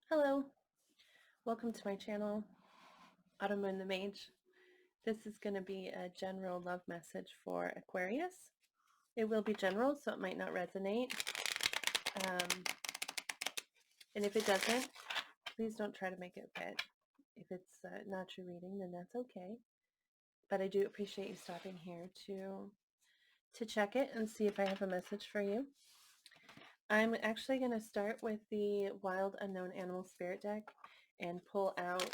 Hello, welcome to my channel, Autumn Moon the Mage. This is going to be a general love message for Aquarius. It will be general, so it might not resonate. And if it doesn't, please don't try to make it fit. If it's not your reading, then that's okay. But I do appreciate you stopping here to check it and see if I have a message for you. I'm actually going to start with the Wild Unknown Animal Spirit deck and pull out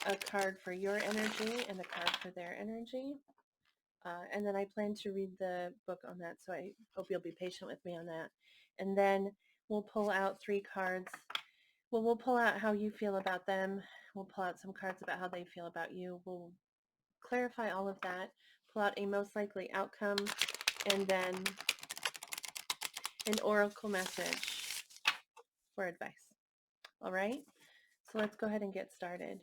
a card for your energy and a card for their energy. And then I plan to read the book on that, so I hope you'll be patient with me on that. And then we'll pull out 3 cards. Well, we'll pull out how you feel about them. We'll pull out some cards about how they feel about you. We'll clarify all of that, pull out a most likely outcome, and then an oracle message for advice. All right? So let's go ahead and get started.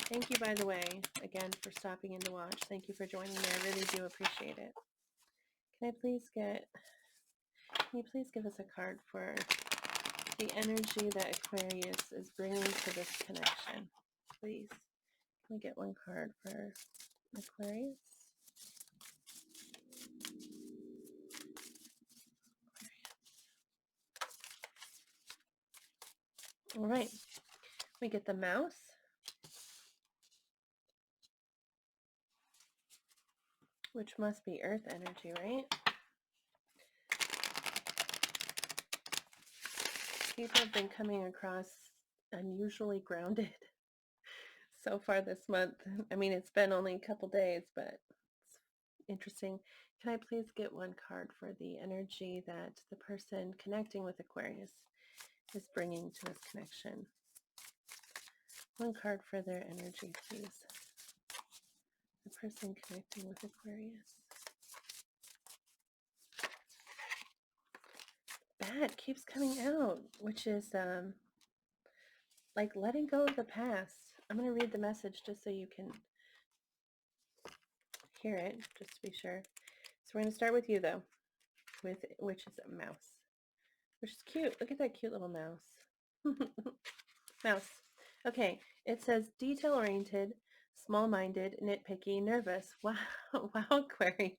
Thank you, by the way, again, for stopping in to watch. Thank you for joining me. I really do appreciate it. Can you please give us a card for the energy that Aquarius is bringing to this connection? Please. Can we get one card for Aquarius? All right. We get the mouse. Which must be earth energy, right? People have been coming across unusually grounded so far this month. I mean, it's been only a couple days, but it's interesting. Can I please get one card for the energy that the person connecting with Aquarius is bringing to this connection? One card for their energy, please. The person connecting with Aquarius. Bad keeps coming out, which is like letting go of the past. I'm going to read the message just so you can hear it, just to be sure. So we're going to start with you, though, which is a mouse, which is cute. Look at that cute little mouse. Mouse. Okay, it says detail-oriented, small-minded, nitpicky, nervous. Wow, wow, Aquarius.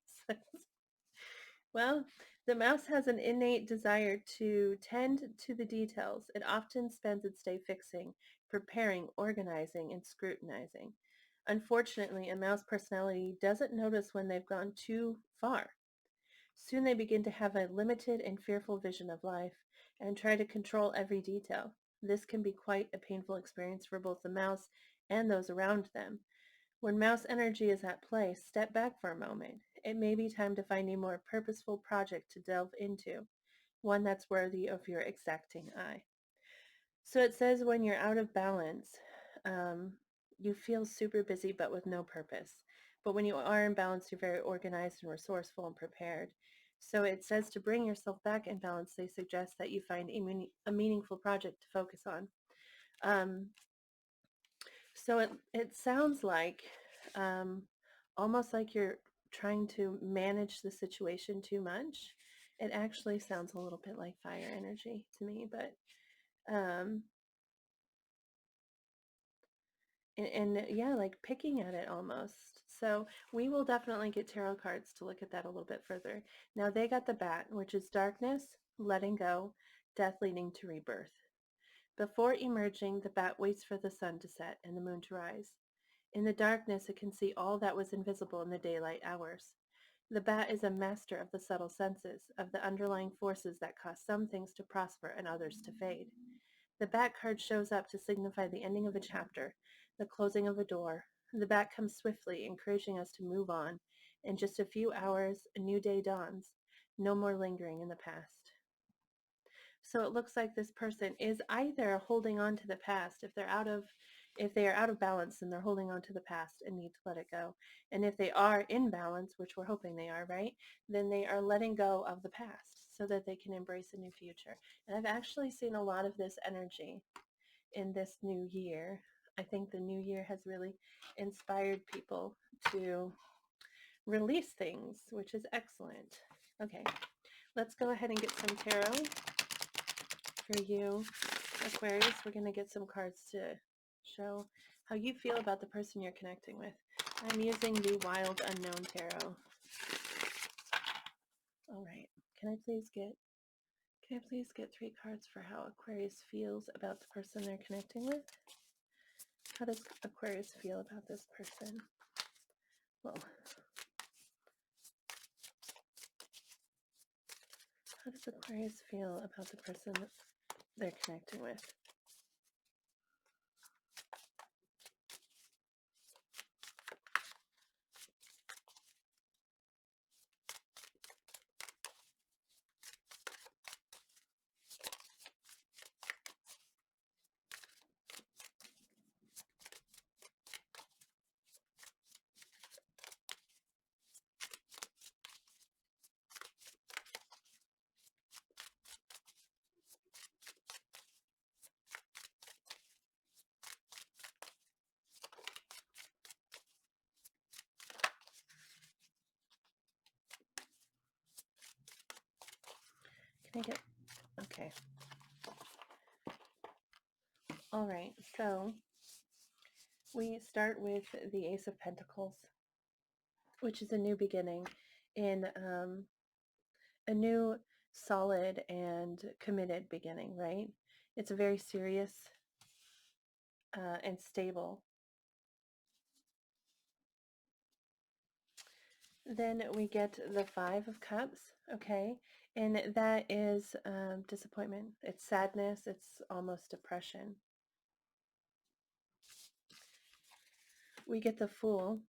Well, the mouse has an innate desire to tend to the details. It often spends its day fixing, preparing, organizing, and scrutinizing. Unfortunately, a mouse personality doesn't notice when they've gone too far. Soon they begin to have a limited and fearful vision of life and try to control every detail. This can be quite a painful experience for both the mouse and those around them. When mouse energy is at play, step back for a moment. It may be time to find a more purposeful project to delve into, one that's worthy of your exacting eye. So it says when you're out of balance, you feel super busy but with no purpose. But when you are in balance, you're very organized and resourceful and prepared. So it says to bring yourself back in balance, they suggest that you find a meaningful project to focus on. So it sounds like almost like you're trying to manage the situation too much. It actually sounds a little bit like fire energy to me, but and yeah, like picking at it almost. So we will definitely get tarot cards to look at that a little bit further. Now they got the bat, which is darkness, letting go, death leading to rebirth. Before emerging, the bat waits for the sun to set and the moon to rise. In the darkness, it can see all that was invisible in the daylight hours. The bat is a master of the subtle senses, of the underlying forces that cause some things to prosper and others to fade. The bat card shows up to signify the ending of a chapter, the closing of a door. The bat comes swiftly, encouraging us to move on. In just a few hours, a new day dawns. No more lingering in the past. So it looks like this person is either holding on to the past. If they are out of balance, then they're holding on to the past and need to let it go. And if they are in balance, which we're hoping they are, right, then they are letting go of the past so that they can embrace a new future. And I've actually seen a lot of this energy in this new year. I think the new year has really inspired people to release things, which is excellent. Okay, let's go ahead and get some tarot for you Aquarius, we're going to get some cards to show how you feel about the person you're connecting with. I'm using the Wild Unknown Tarot. All right. Can I please get 3 cards for how Aquarius feels about the person they're connecting with? How does Aquarius feel about this person? Well, how does Aquarius feel about the person that they're connecting with? Can I get, okay. All right, so we start with the Ace of Pentacles, which is a new beginning in a new solid and committed beginning, right? It's a very serious and stable. Then we get the Five of Cups, okay? And that is disappointment. It's sadness. It's almost depression. We get the Fool,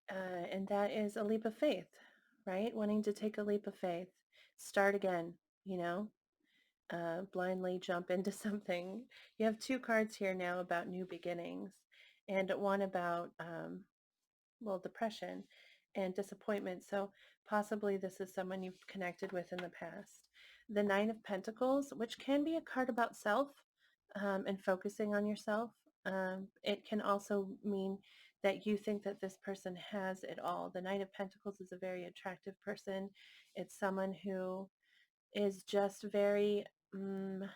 and that is a leap of faith, right? Wanting to take a leap of faith, start again, you know, blindly jump into something. You have 2 cards here now about new beginnings, and one about, well, depression and disappointment. So possibly this is someone you've connected with in the past. The Nine of Pentacles, which can be a card about self and focusing on yourself. It can also mean that you think that this person has it all. The Nine of Pentacles is a very attractive person. It's someone who is just very, well,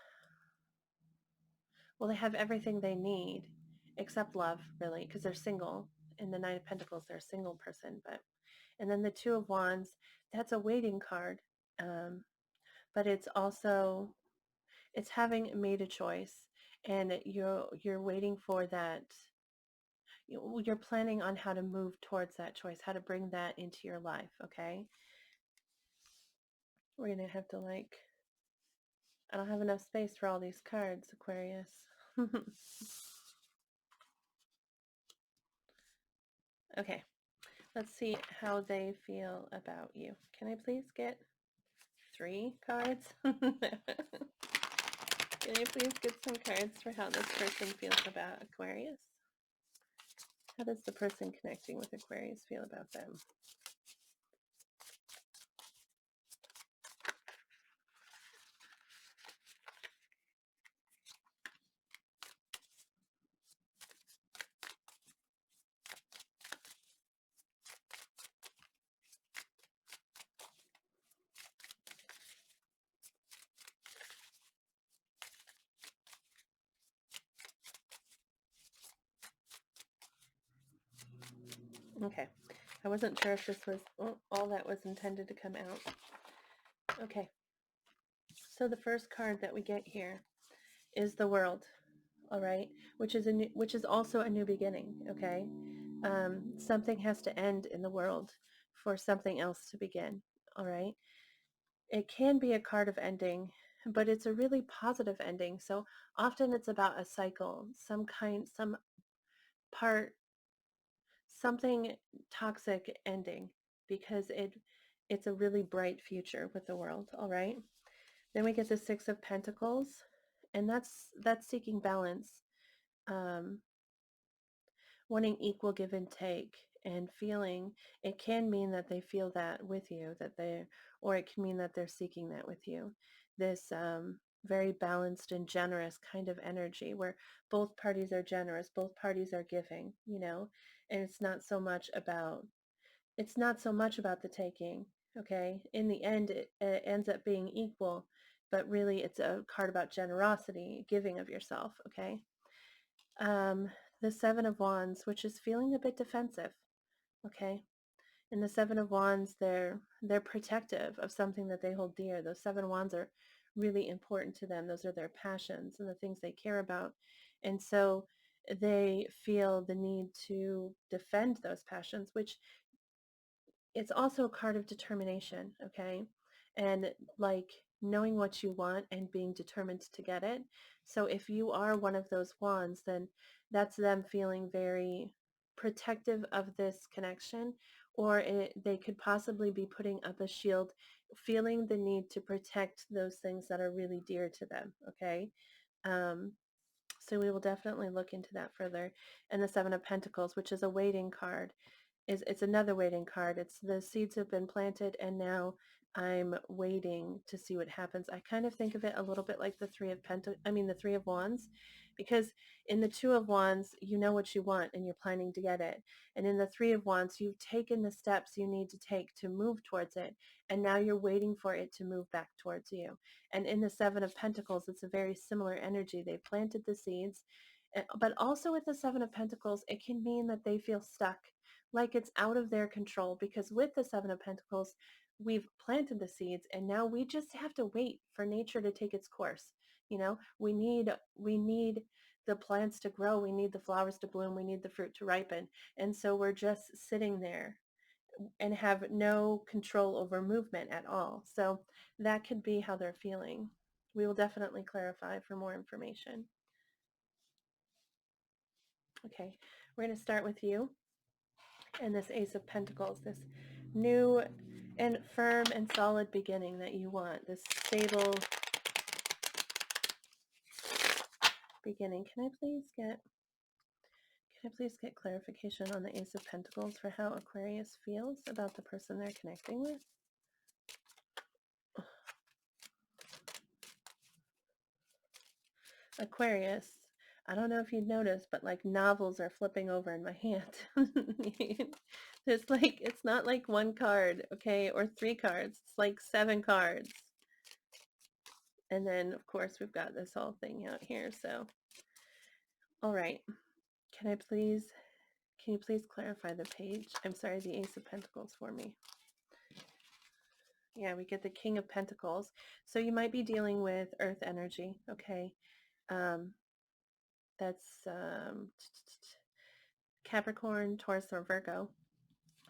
they have everything they need except love, really, because they're single. In the Nine of Pentacles, they're a single person. And then the Two of Wands, that's a waiting card. But it's also, it's having made a choice, and you're waiting for that. You're planning on how to move towards that choice, how to bring that into your life, okay? We're going to have to, like, I don't have enough space for all these cards, Aquarius. Okay, let's see how they feel about you. Can I please get 3 cards? Can I please get some cards for how this person feels about Aquarius? How does the person connecting with Aquarius feel about them? Okay, I wasn't sure if this was all that was intended to come out. Okay, so the first card that we get here is the World, all right, which is also a new beginning. Okay, something has to end in the world for something else to begin. All right, it can be a card of ending, but it's a really positive ending. So often it's about a cycle, some part, something toxic ending, because it's a really bright future with the World. All right, then we get the Six of Pentacles, and that's seeking balance, um, wanting equal give and take, and feeling, it can mean that they feel that with you, or it can mean that they're seeking that with you. This very balanced and generous kind of energy where both parties are generous, both parties are giving, and it's not so much about the taking. Okay, in the end, it ends up being equal. but really it's a card about generosity, giving of yourself, okay? The Seven of Wands, which is feeling a bit defensive, okay? And the Seven of Wands, they're protective of something that they hold dear. Those Seven Wands are really important to them. Those are their passions and the things they care about. And so they feel the need to defend those passions, which it's also a card of determination, okay? And like knowing what you want and being determined to get it. So if you are one of those wands, then that's them feeling very protective of this connection, or they could possibly be putting up a shield, feeling the need to protect those things that are really dear to them, okay? Um, so we will definitely look into that further. And the Seven of Pentacles, which is a waiting card, it's another waiting card. It's the seeds have been planted and now I'm waiting to see what happens. I kind of think of it a little bit like the the Three of Wands, because in the Two of Wands, you know what you want and you're planning to get it. And in the Three of Wands, you've taken the steps you need to take to move towards it. And now you're waiting for it to move back towards you. And in the Seven of Pentacles, it's a very similar energy. They planted the seeds, but also with the Seven of Pentacles, it can mean that they feel stuck, like it's out of their control, because with the Seven of Pentacles, we've planted the seeds and now we just have to wait for nature to take its course. You know, we need the plants to grow, we need the flowers to bloom, we need the fruit to ripen. And so we're just sitting there and have no control over movement at all. So that could be how they're feeling. We will definitely clarify for more information. Okay, we're going to start with you and this Ace of Pentacles, this new and firm and solid beginning that you want, this stable beginning. Can I please get clarification on the Ace of Pentacles for how Aquarius feels about the person they're connecting with? Aquarius, I don't know if you'd noticed, but like novels are flipping over in my hand. It's not like one card, okay, or three cards. It's like 7 cards. And then, of course, we've got this whole thing out here. So, all right. Can you please clarify the page? I'm sorry, the Ace of Pentacles for me. Yeah, we get the King of Pentacles. So you might be dealing with earth energy, okay? That's Capricorn, Taurus, or Virgo.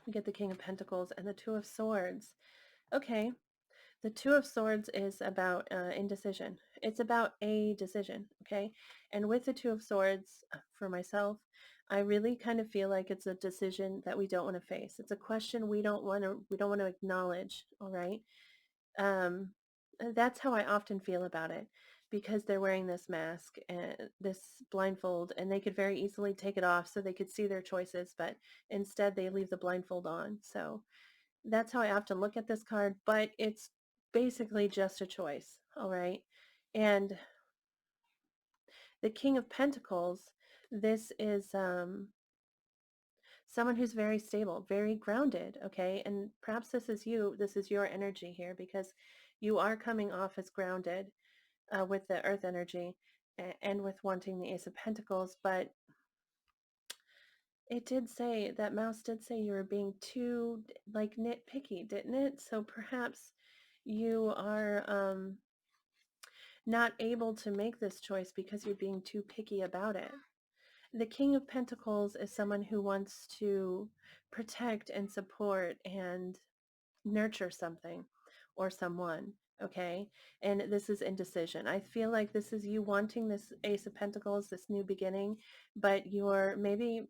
We get the King of Pentacles and the Two of Swords. Okay, the Two of Swords is about indecision. It's about a decision, okay? And with the Two of Swords, for myself, I really kind of feel like it's a decision that we don't want to face. It's a question we don't want to acknowledge, all right? That's how I often feel about it, because they're wearing this mask and this blindfold, and they could very easily take it off so they could see their choices, but instead they leave the blindfold on. So that's how I often look at this card, but it's basically just a choice, all right? And the King of Pentacles, this is someone who's very stable, very grounded, okay? And perhaps this is you, this is your energy here, because you are coming off as grounded with the earth energy and with wanting the Ace of Pentacles, but it did say, that mouse did say you were being too like nitpicky, didn't it? So perhaps you are not able to make this choice because you're being too picky about it. The King of Pentacles is someone who wants to protect and support and nurture something or someone, okay? And this is indecision. I feel like this is you wanting this Ace of Pentacles, this new beginning, but you're maybe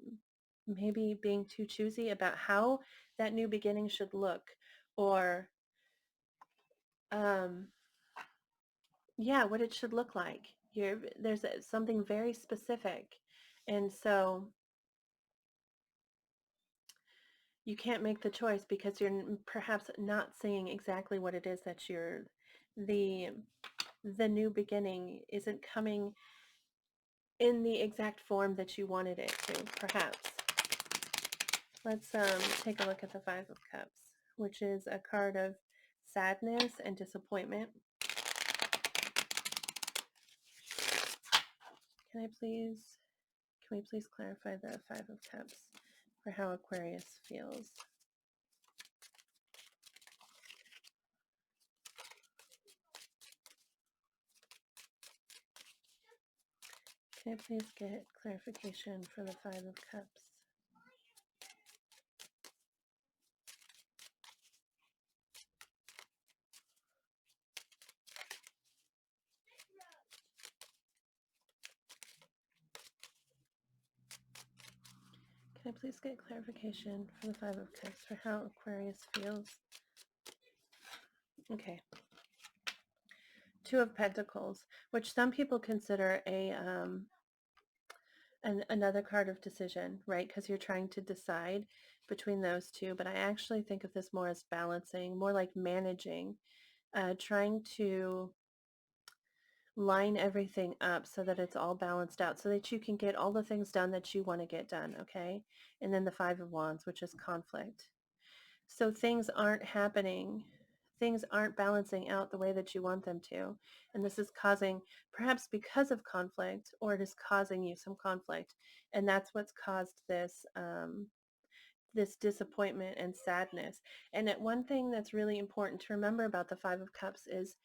being too choosy about how that new beginning should look, or yeah, what it should look like. There's something very specific, and so you can't make the choice because you're perhaps not seeing exactly what it is that the new beginning isn't coming in the exact form that you wanted it to, perhaps. Let's take a look at the Five of Cups, which is a card of sadness and disappointment. Can we please clarify the Five of Cups for how Aquarius feels? Can I please get clarification for the Five of Cups? Can I please get clarification for the Five of Cups for how Aquarius feels? Okay. Two of Pentacles, which some people consider another card of decision, right? Because you're trying to decide between those two. But I actually think of this more as balancing, more like managing, trying to line everything up so that it's all balanced out so that you can get all the things done that you want to get done, okay? And then the Five of Wands, which is conflict. So things aren't happening. Things aren't balancing out the way that you want them to. And this is causing, perhaps because of conflict, or it is causing you some conflict. And that's what's caused this, this disappointment and sadness. And one thing that's really important to remember about the Five of Cups is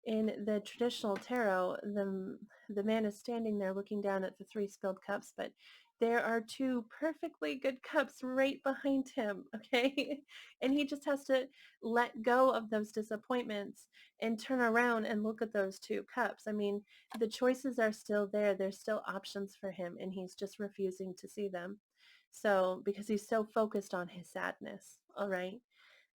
in the traditional tarot, the man is standing there looking down at the three spilled cups, but there are two perfectly good cups right behind him, okay? And he just has to let go of those disappointments and turn around and look at those two cups. I mean, the choices are still there. There's still options for him, and he's just refusing to see them. So, because he's so focused on his sadness, all right?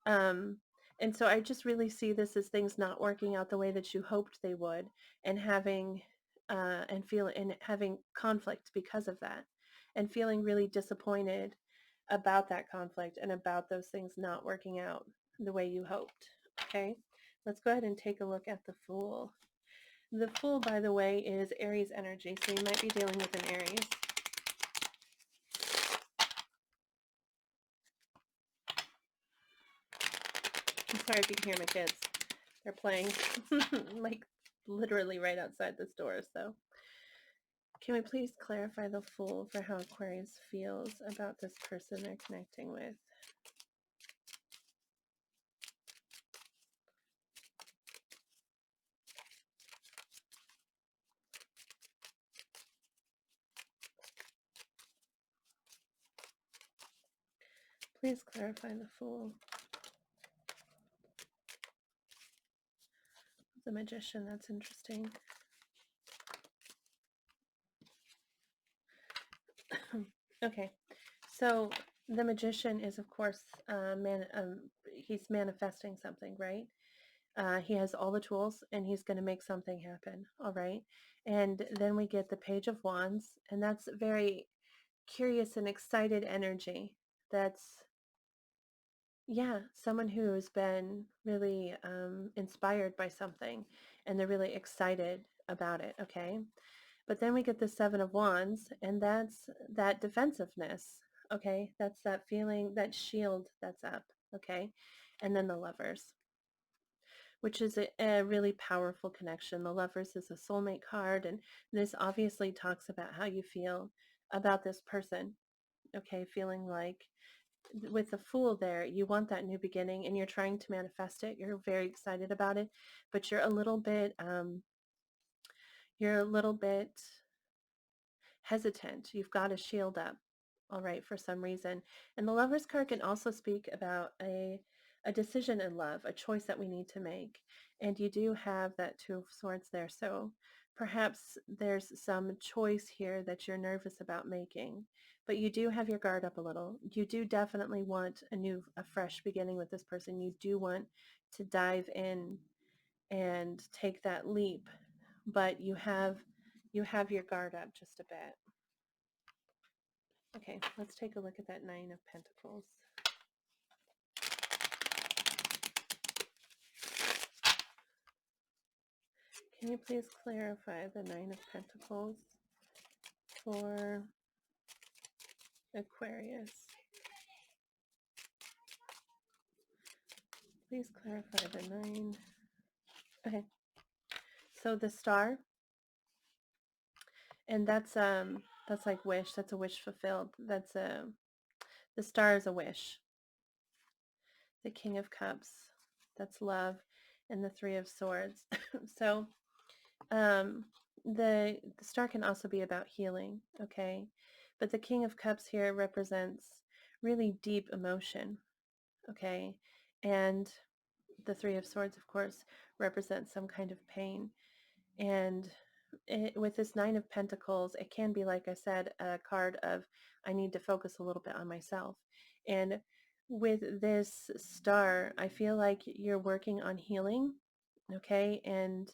Um, and so I just really see this as things not working out the way that you hoped they would, and having and having conflict because of that, and feeling really disappointed about that conflict and about those things not working out the way you hoped. Okay, let's go ahead and take a look at the Fool. The Fool, by the way, is Aries energy, so you might be dealing with an Aries. I'm sorry if you can hear my kids. They're playing like literally right outside this door. So can we please clarify the Fool for how Aquarius feels about this person they're connecting with? Please clarify the Fool. The Magician, that's interesting. Okay, so the Magician is, of course, he's manifesting something, right? He has all the tools and he's going to make something happen, all right? And then we get the Page of Wands, and that's very curious and excited energy. That's, yeah, someone who's been really inspired by something, and they're really excited about it, okay? But then we get the Seven of Wands, and that's that defensiveness, okay? That's that feeling, that shield that's up, okay? And then the Lovers, which is a really powerful connection. The Lovers is a soulmate card, and this obviously talks about how you feel about this person, okay? Feeling like with the Fool there, you want that new beginning and you're trying to manifest it. You're very excited about it, but you're a little bit hesitant. You've got a shield up, all right, for some reason. And the Lover's card can also speak about a decision in love, a choice that we need to make. And you do have that Two of Swords there. So perhaps there's some choice here that you're nervous about making, but you do have your guard up a little. You do definitely want a fresh beginning with this person. You do want to dive in and take that leap, but you have your guard up just a bit. Okay, let's take a look at that Nine of Pentacles. Can you please clarify the Nine of Pentacles for Aquarius? Please clarify the nine. Okay, so the Star And that's like wish. That's a wish fulfilled. The star is a wish. The King of Cups, that's love, and the Three of Swords. So um, the star can also be about healing, okay? But the King of Cups here represents really deep emotion, okay? And the Three of Swords, of course, represents some kind of pain. And with this Nine of Pentacles, it can be, like I said, a card of I need to focus a little bit on myself. And with this star, I feel like you're working on healing, okay? And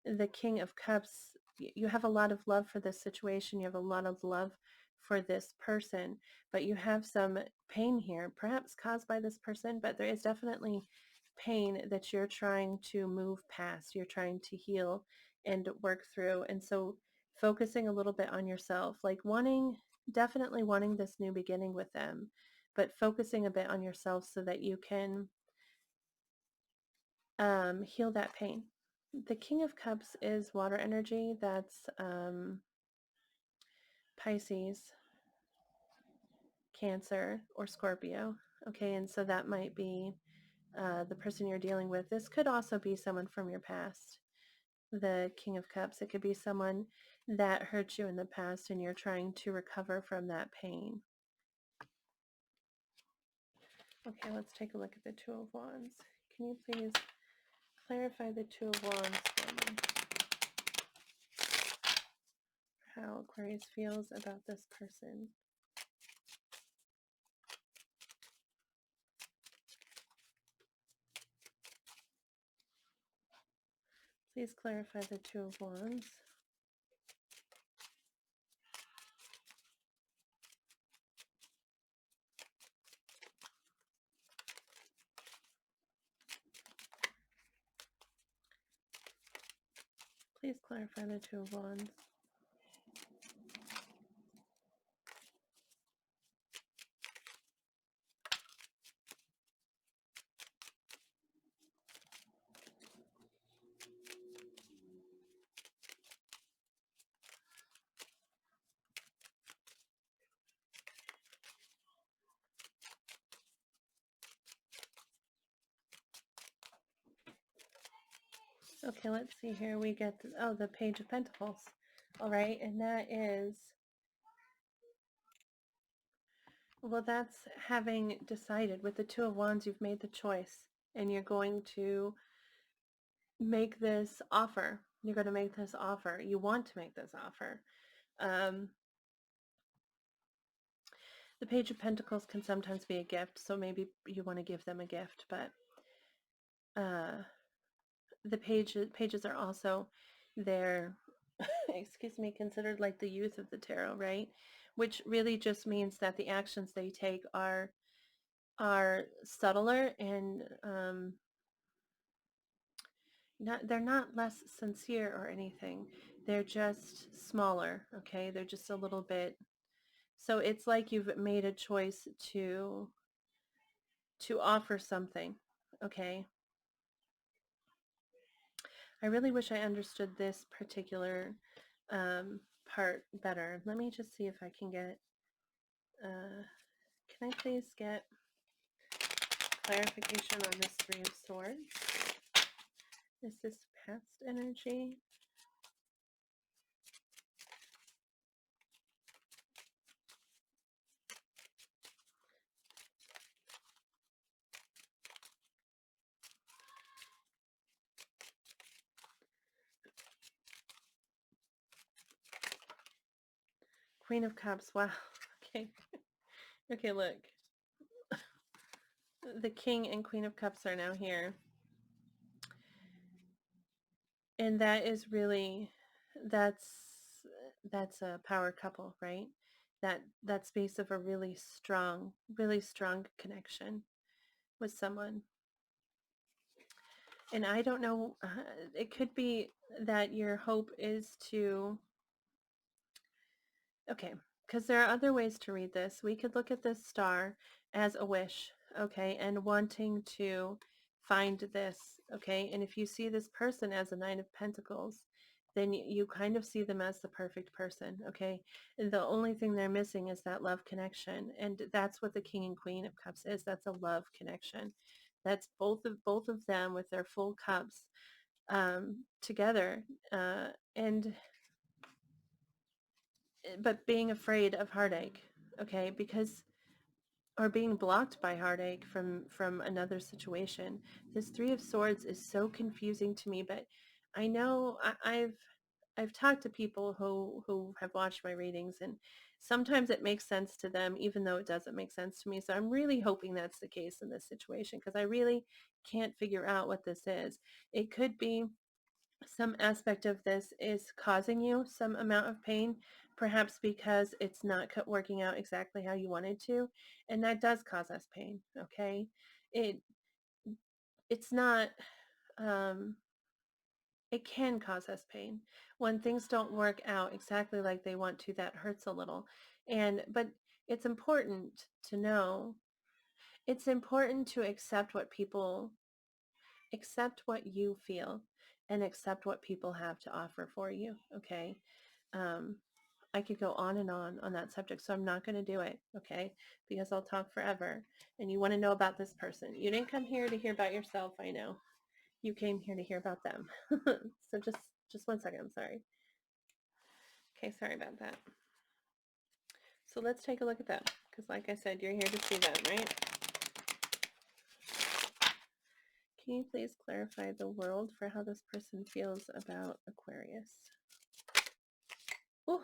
the King of Cups, you have a lot of love for this situation. You have a lot of love for this person, but you have some pain here, perhaps caused by this person, but there is definitely pain that you're trying to move past. You're trying to heal and work through. And so focusing a little bit on yourself, like definitely wanting this new beginning with them, but focusing a bit on yourself so that you can heal that pain. The King of Cups is water energy. That's Pisces, Cancer, or Scorpio. Okay, and so that might be the person you're dealing with. This could also be someone from your past. The King of Cups, it could be someone that hurt you in the past and you're trying to recover from that pain. Okay, let's take a look at the Two of Wands. Can you please clarify the Two of Wands for me? How Aquarius feels about this person. Please clarify the Two of Wands. Please clarify the Two of Wands. Okay, let's see here. We get, the Page of Pentacles. All right, and that is, well, that's having decided. With the Two of Wands, you've made the choice, and you're going to make this offer. You're going to make this offer. You want to make this offer. The Page of Pentacles can sometimes be a gift, so maybe you want to give them a gift, but the pages are also there, excuse me, considered like the youth of the tarot, right? Which really just means that the actions they take are subtler and they're not less sincere or anything. They're just smaller, okay? They're just a little bit. So it's like you've made a choice to offer something, okay? I really wish I understood this particular part better. Let me just see if I can get, can I please get clarification on this Three of Swords? Is this past energy? Queen of Cups, wow, okay. Okay, look. The King and Queen of Cups are now here. And that is really, that's a power couple, right? That space of a really strong connection with someone. And I don't know, it could be that your hope is to, okay, because there are other ways to read this. We could look at this star as a wish, okay, and wanting to find this, okay? And if you see this person as a Nine of Pentacles, then you kind of see them as the perfect person, okay? And the only thing they're missing is that love connection. And that's what the King and Queen of Cups is. That's a love connection. That's both of them with their full cups together. And but being afraid of heartache, okay? Because or being blocked by heartache from another situation. This Three of Swords is so confusing to me, but I know I've talked to people who have watched my readings, and sometimes it makes sense to them even though it doesn't make sense to me. So I'm really hoping that's the case in this situation, because I really can't figure out what this is. It could be some aspect of this is causing you some amount of pain, perhaps because it's not working out exactly how you wanted to, and that does cause us pain, okay? It it's not um it can cause us pain when things don't work out exactly like they want to. That hurts a little. But it's important to know, it's important to accept what you feel, and accept what people have to offer for you, okay? um, I could go on and on that subject, so I'm not going to do it, okay? Because I'll talk forever, and you want to know about this person. You didn't come here to hear about yourself, I know. You came here to hear about them. So just 1 second, I'm sorry. Okay, sorry about that. So let's take a look at them, because like I said, you're here to see them, right? Can you please clarify the world for how this person feels about Aquarius? Oh,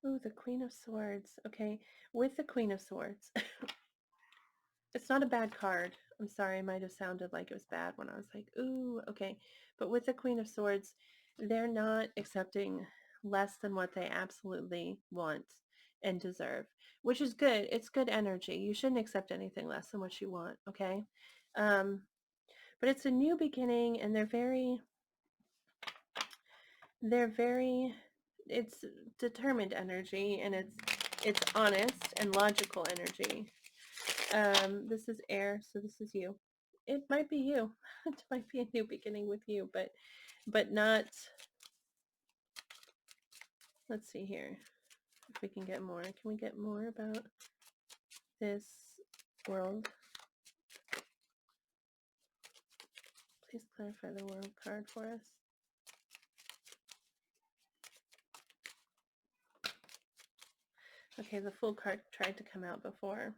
oh, the Queen of Swords. Okay, with the Queen of Swords, it's not a bad card. I'm sorry, I might have sounded like it was bad when I was like, ooh, okay. But with the Queen of Swords, they're not accepting less than what they absolutely want and deserve, which is good. It's good energy. You shouldn't accept anything less than what you want, okay? Um, but it's a new beginning, and they're very, it's determined energy, and it's honest and logical energy. This is air, so this is you. It might be you. It might be a new beginning with you, but not. Let's see here if we can get more. Can we get more about this world? Please clarify the world card for us. Okay, the full card tried to come out before.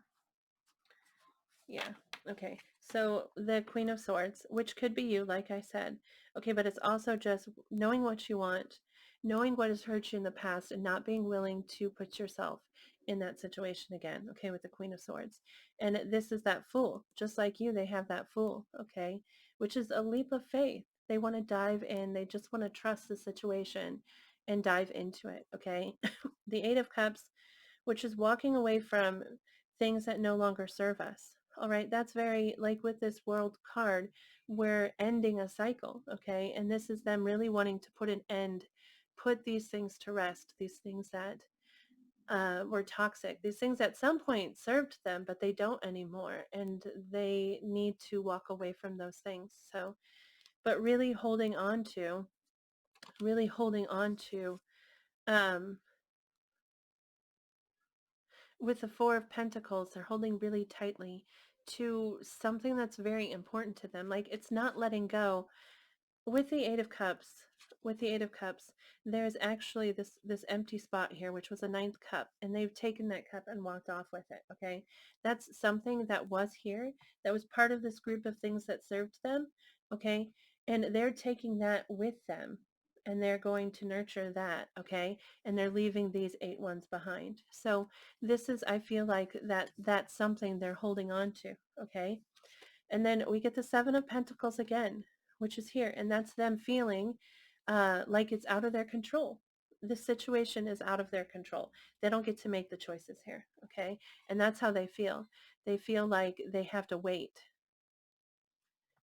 Yeah. Okay. So the Queen of Swords, which could be you, like I said. Okay, but it's also just knowing what you want, knowing what has hurt you in the past, and not being willing to put yourself in that situation again. Okay, with the Queen of Swords. And this is that Fool. Just like you, they have that Fool, okay, which is a leap of faith. They want to dive in. They just want to trust the situation and dive into it, okay? The Eight of Cups, which is walking away from things that no longer serve us. All right, that's very, like with this world card, we're ending a cycle, okay? And this is them really wanting to put an end, put these things to rest, these things that were toxic, these things at some point served them, but they don't anymore. And they need to walk away from those things. So, but really holding on to, um, with the Four of Pentacles, they're holding really tightly to something that's very important to them. Like, it's not letting go. With the Eight of Cups, there's actually this empty spot here, which was a ninth cup, and they've taken that cup and walked off with it, okay? That's something that was here, that was part of this group of things that served them, okay? And they're taking that with them, and they're going to nurture that, okay? And they're leaving these eight ones behind. So this is, I feel like that's something they're holding on to, okay? And then we get the Seven of Pentacles again, which is here. And that's them feeling like it's out of their control. The situation is out of their control. They don't get to make the choices here, okay? And that's how they feel. They feel like they have to wait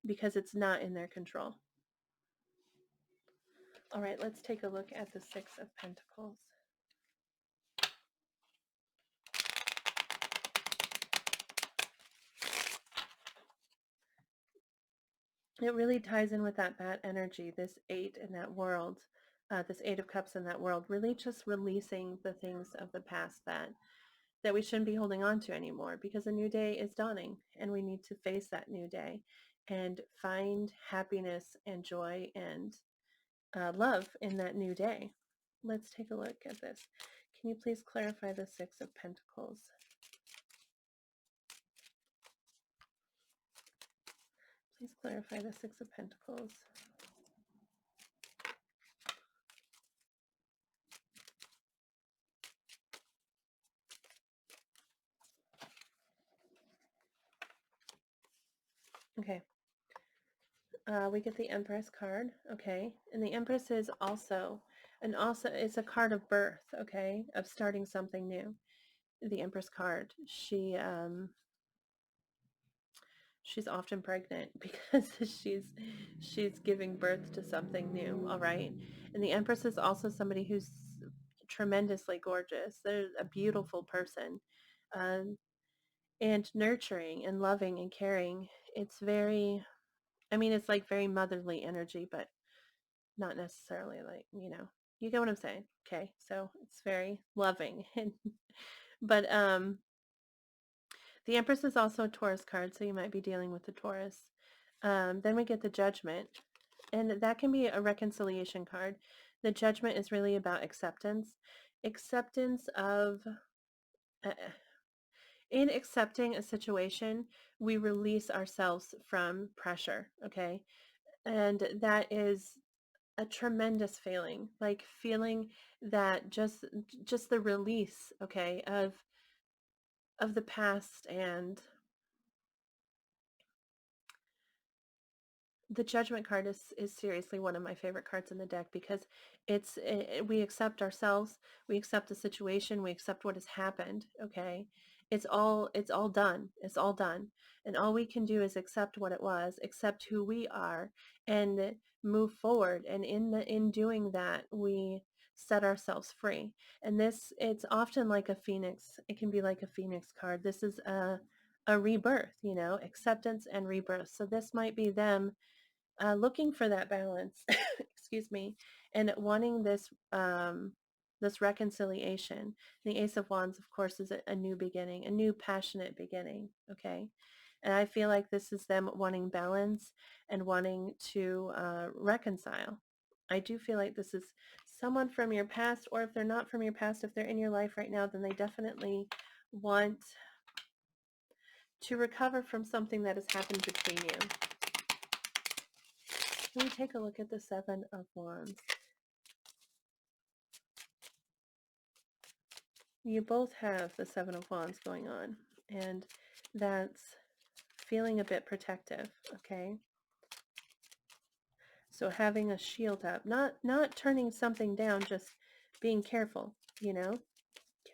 because it's not in their control. All right, let's take a look at the Six of Pentacles. it really ties in with that bat energy, this 8 in that world, this 8 of Cups in that world, really just releasing the things of the past that we shouldn't be holding on to anymore, because a new day is dawning and we need to face that new day and find happiness and joy and love in that new day. Let's take a look at this. Can you please clarify the 6 of Pentacles? Please clarify the 6 of Pentacles. Okay. We get the Empress card, okay? And the Empress is also it's a card of birth, okay? Of starting something new. The Empress card. She's often pregnant because she's giving birth to something new, all right? And the Empress is also somebody who's tremendously gorgeous. They're a beautiful person. Um, and nurturing and loving and caring. It's very, I mean, it's like very motherly energy, but not necessarily like, you get what I'm saying. Okay. So it's very loving. But the Empress is also a Taurus card, so you might be dealing with the Taurus. Then we get the Judgment, and that can be a reconciliation card. The Judgment is really about acceptance. Acceptance of, uh, in accepting a situation, we release ourselves from pressure, okay? And that is a tremendous feeling, like feeling that just the release, okay, of the past. And the Judgment card is seriously one of my favorite cards in the deck, because we accept ourselves, we accept the situation, we accept what has happened, okay? It's all done. It's all done. And all we can do is accept what it was, accept who we are, and move forward. And in doing that, we set ourselves free. And it's often like a phoenix. It can be like a phoenix card. This is a rebirth, acceptance and rebirth. So this might be them looking for that balance, excuse me, and wanting this reconciliation. The Ace of Wands, of course, is a new beginning, a new passionate beginning, okay? And I feel like this is them wanting balance and wanting to reconcile. I do feel like this is someone from your past, or if they're not from your past, if they're in your life right now, then they definitely want to recover from something that has happened between you. Let me take a look at the 7 of Wands. You both have the 7 of Wands going on, and that's feeling a bit protective, okay? So having a shield up, not turning something down, just being careful, Can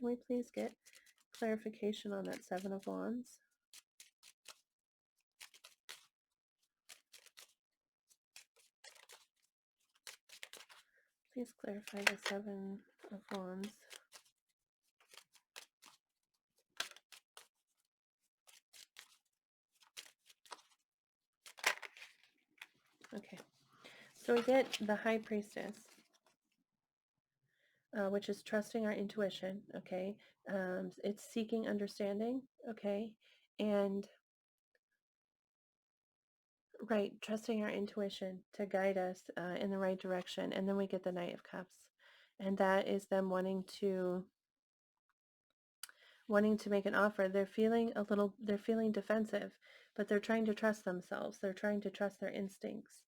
we please get clarification on that 7 of Wands? Please clarify the 7 of Wands. Okay. So we get the High Priestess, which is trusting our intuition, okay? It's seeking understanding, okay? And, right, trusting our intuition to guide us in the right direction. And then we get the Knight of Cups. And that is them wanting to make an offer. They're feeling defensive, but they're trying to trust themselves. They're trying to trust their instincts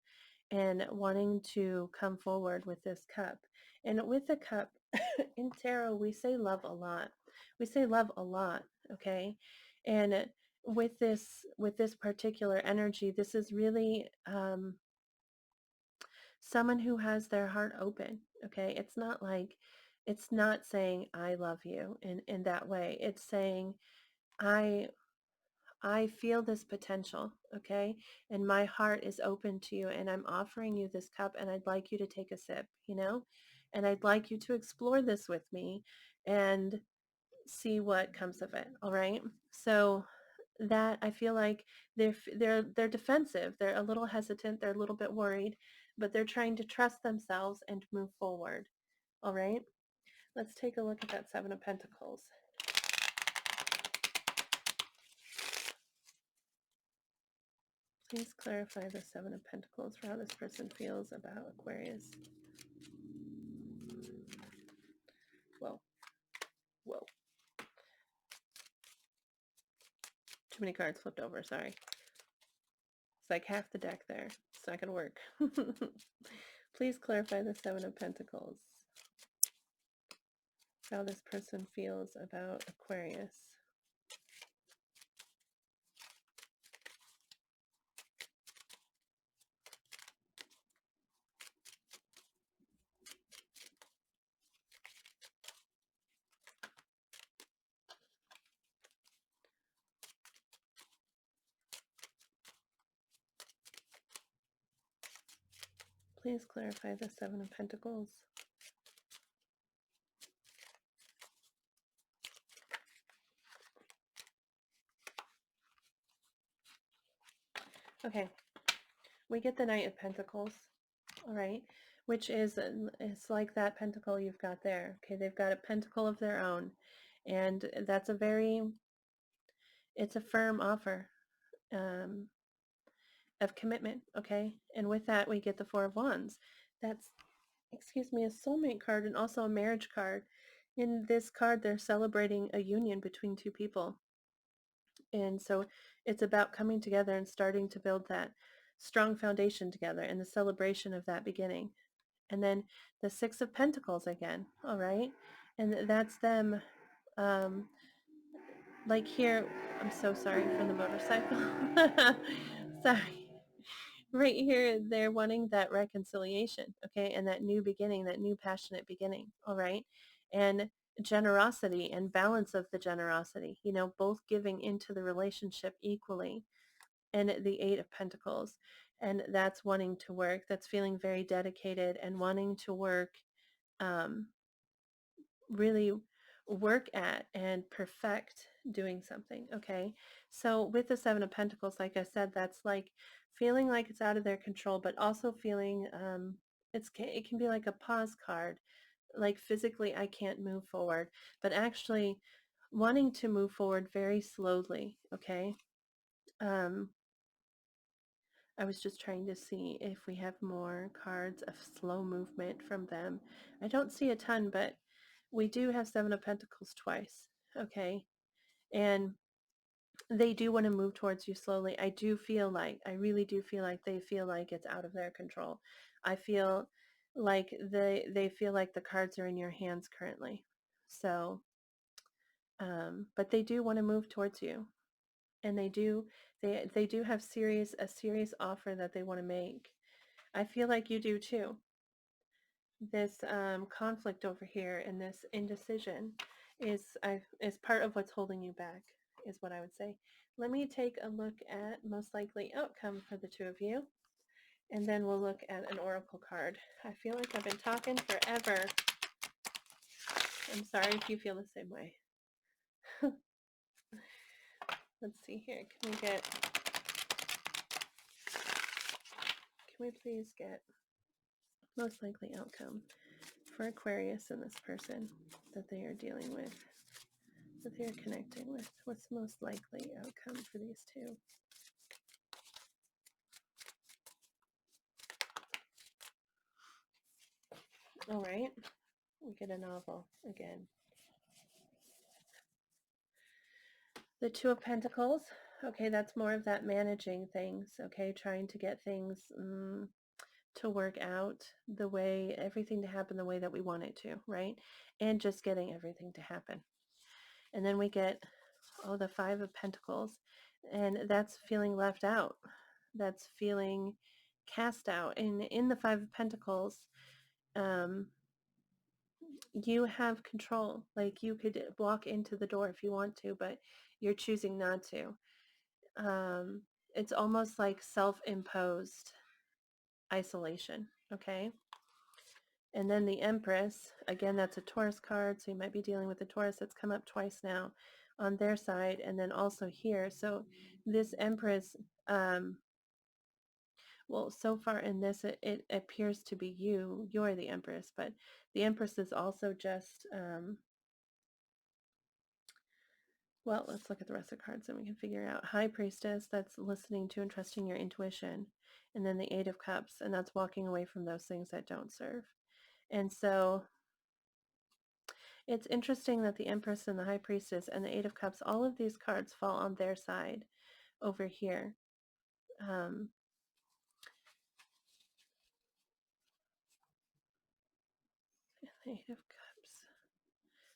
and wanting to come forward with this cup. And with the cup, in tarot, we say love a lot. We say love a lot, okay? And with this particular energy, this is really someone who has their heart open, okay? It's not saying I love you in that way. It's saying I feel this potential, okay? And my heart is open to you, and I'm offering you this cup, and I'd like you to take a sip, And I'd like you to explore this with me and see what comes of it, all right? So that I feel like they're defensive. They're a little hesitant. They're a little bit worried, but they're trying to trust themselves and move forward. All right. Let's take a look at that Seven of Pentacles. Please clarify the Seven of Pentacles for how this person feels about Aquarius. Whoa. Whoa. Too many cards flipped over. Sorry. It's like half the deck there. It's not going to work. Please clarify the Seven of Pentacles. How this person feels about Aquarius. Please clarify the Seven of Pentacles. Okay, we get the Knight of Pentacles, all right, which is, it's like that pentacle you've got there. Okay, they've got a pentacle of their own, and that's a very, it's a firm offer of commitment, okay? And with that, we get the Four of Wands. That's, excuse me, a soulmate card and also a marriage card. In this card, they're celebrating a union between two people. And so it's about coming together and starting to build that strong foundation together and the celebration of that beginning. And then the Six of Pentacles again, all right? And that's them, like here, I'm so sorry for the motorcycle. Sorry. Right here, they're wanting that reconciliation, okay? And that new beginning, that new passionate beginning, all right? And generosity and balance of the generosity, you know, both giving into the relationship equally. And the Eight of Pentacles. And that's wanting to work. That's feeling very dedicated and wanting to work, um, really work at and perfect doing something. Okay. So with the Seven of Pentacles, like I said, that's like feeling like it's out of their control, but also feeling, it can be like a pause card, like physically I can't move forward, but actually wanting to move forward very slowly. Okay. Um, I was just trying to see if we have more cards of slow movement from them. I don't see a ton, but we do have Seven of Pentacles twice. Okay. And they do want to move towards you slowly. I really do feel like they feel like it's out of their control. I feel like they feel like the cards are in your hands currently. So, but they do want to move towards you. And they do have a serious offer that they want to make. I feel like you do too. This conflict over here and this indecision is part of what's holding you back, is what I would say. Let me take a look at most likely outcome for the two of you, and then we'll look at an oracle card. I feel like I've been talking forever. I'm sorry if you feel the same way. Let's see here. Can we please get most likely outcome for Aquarius and this person that they are dealing with, that they are connecting with? What's the most likely outcome for these two? All right, we get a novel again. The Two of Pentacles. Okay, that's more of that managing things, okay, trying to get things to work out the way, everything to happen the way that we want it to, right? And just getting everything to happen. And then we get, oh, the Five of Pentacles, and that's feeling left out. That's feeling cast out. And in the Five of Pentacles, you have control. Like you could walk into the door if you want to, but you're choosing not to. It's almost like self-imposed isolation, okay? And then the Empress, again, that's a Taurus card, so you might be dealing with a Taurus. That's come up twice now. on their side, and then also here. So this Empress, well, so far in this, it appears to be you. You're the Empress, but the Empress is also just, well, let's look at the rest of the cards and we can figure out. High Priestess, that's listening to and trusting your intuition. And then the Eight of Cups, and that's walking away from those things that don't serve. And so it's interesting that the Empress and the High Priestess and the Eight of Cups, all of these cards fall on their side over here. The Eight of Cups.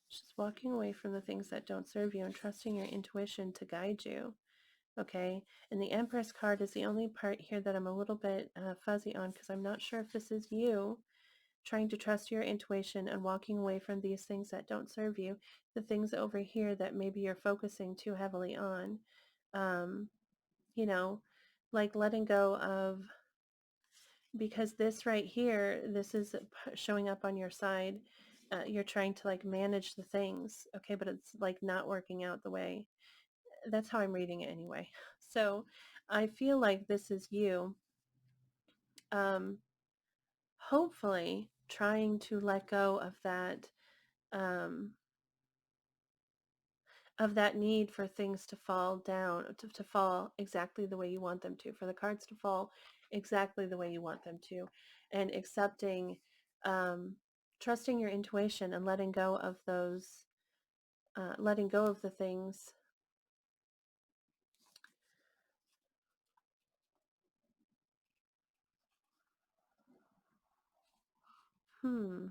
Just walking away from the things that don't serve you and trusting your intuition to guide you. Okay, and the Empress card is the only part here that I'm a little bit fuzzy on, because I'm not sure if this is you trying to trust your intuition and walking away from these things that don't serve you, the things over here that maybe you're focusing too heavily on. You know, like letting go of, because this right here, this is showing up on your side. You're trying to like manage the things, okay, but it's like not working out the way. That's how I'm reading it anyway. So I feel like this is you, hopefully trying to let go um, of that need for things to fall down, to fall exactly the way you want them to, for the cards to fall exactly the way you want them to, and accepting, trusting your intuition and letting go of those, letting go of the things. Hmm.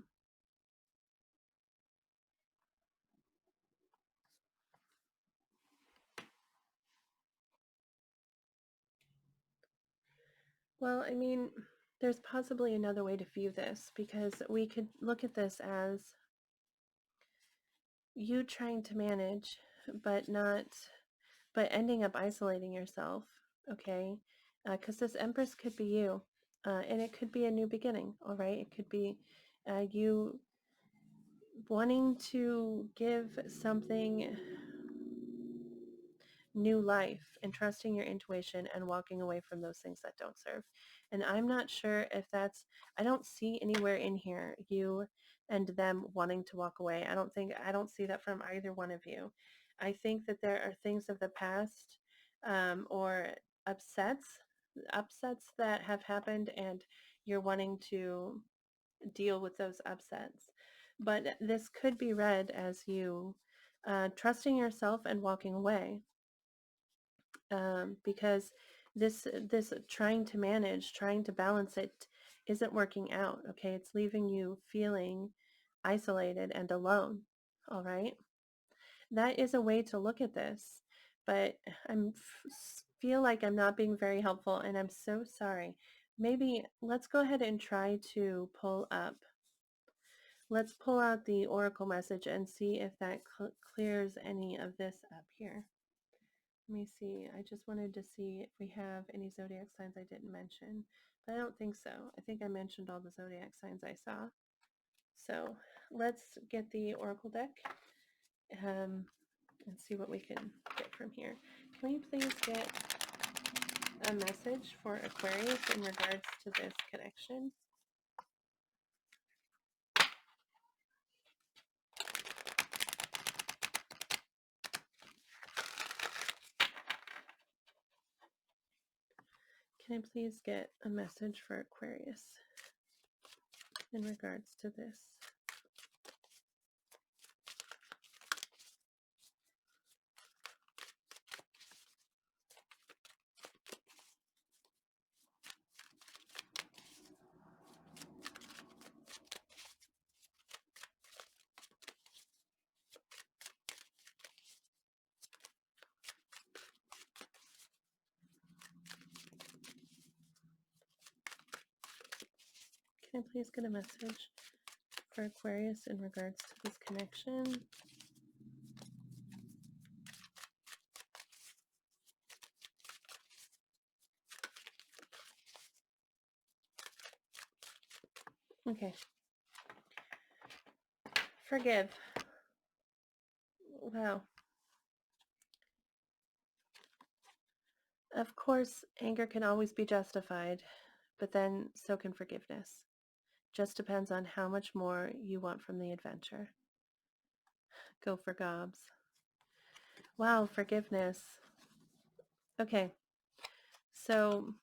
Well, I mean, there's possibly another way to view this, because we could look at this as you trying to manage, but not, but ending up isolating yourself, okay? Because this Empress could be you, and it could be a new beginning, all right? It could be you wanting to give something new life and trusting your intuition and walking away from those things that don't serve. And I'm not sure if that's, I don't see anywhere in here you and them wanting to walk away. I don't see that from either one of you. I think that there are things of the past, or upsets, upsets that have happened, and you're wanting to deal with those upsets. But this could be read as you trusting yourself and walking away, because this trying to manage, trying to balance it isn't working out. Okay, it's leaving you feeling isolated and alone. All right, that is a way to look at this, but feel like I'm not being very helpful, and I'm so sorry. Maybe let's go ahead and try to pull up. Let's pull out the oracle message and see if that clears any of this up here. Let me see. I just wanted to see if we have any zodiac signs I didn't mention, but I don't think so. I think I mentioned all the zodiac signs I saw. So let's get the oracle deck, and see what we can get from here. Can we please get a message for Aquarius in regards to this connection? Can I please get a message for Aquarius in regards to this? Can I please get a message for Aquarius in regards to this connection? Okay. Forgive. Wow. Of course, anger can always be justified, but then so can forgiveness. Just depends on how much more you want from the adventure. Go for gobs. Wow, forgiveness. Okay, so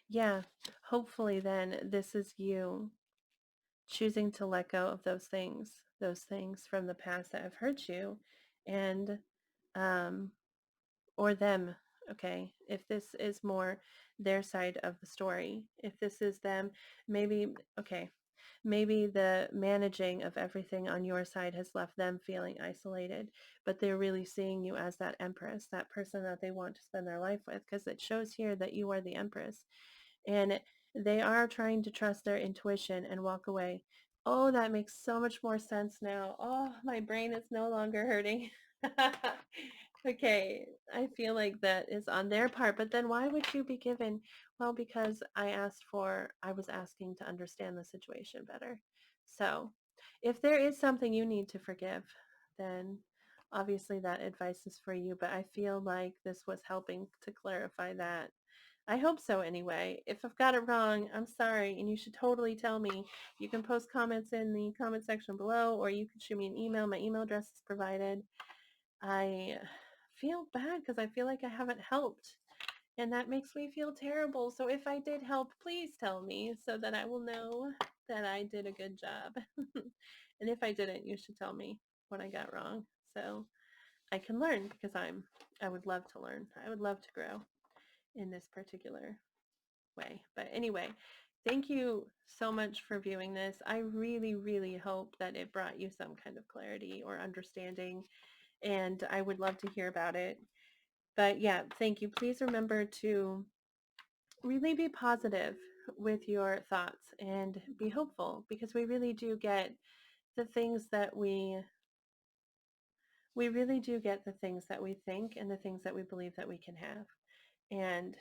yeah, hopefully then this is you choosing to let go of those things from the past that have hurt you, and um, or them. Okay, if this is more their side of the story, if this is them, maybe, okay, maybe the managing of everything on your side has left them feeling isolated, but they're really seeing you as that empress, that person that they want to spend their life with, because it shows here that you are the empress. And they are trying to trust their intuition and walk away. Oh, that makes so much more sense now. Oh, my brain is no longer hurting. Okay, I feel like that is on their part, but then why would you be given? Well, because I was asking to understand the situation better. So if there is something you need to forgive, then obviously that advice is for you, but I feel like this was helping to clarify that. I hope so anyway. If I've got it wrong, I'm sorry, and you should totally tell me. You can post comments in the comment section below, or you can shoot me an email. My email address is provided. I feel bad because I feel like I haven't helped, and that makes me feel terrible. So if I did help, please tell me so that I will know that I did a good job. And if I didn't, you should tell me what I got wrong so I can learn, because I would love to learn. I would love to grow in this particular way. But anyway, thank you so much for viewing this. I really, really hope that it brought you some kind of clarity or understanding, and I would love to hear about it. But yeah, thank you. Please remember to really be positive with your thoughts and be hopeful, because we really do get the things that we really do get the things that we think and the things that we believe that we can have. And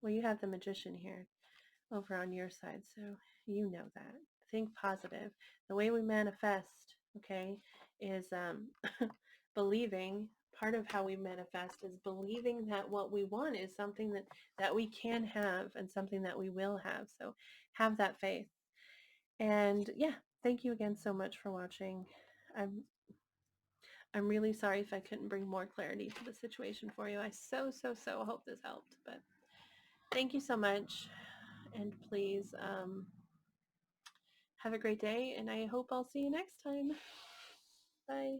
well, you have the Magician here over on your side, so you know that. Think positive. The way we manifest, okay, is believing. Part of how we manifest is believing that what we want is something that we can have and something that we will have. So have that faith. And yeah, thank you again so much for watching. I'm I'm really sorry if I couldn't bring more clarity to the situation for you. I so hope this helped. But thank you so much, and please have a great day, and I hope I'll see you next time. Bye.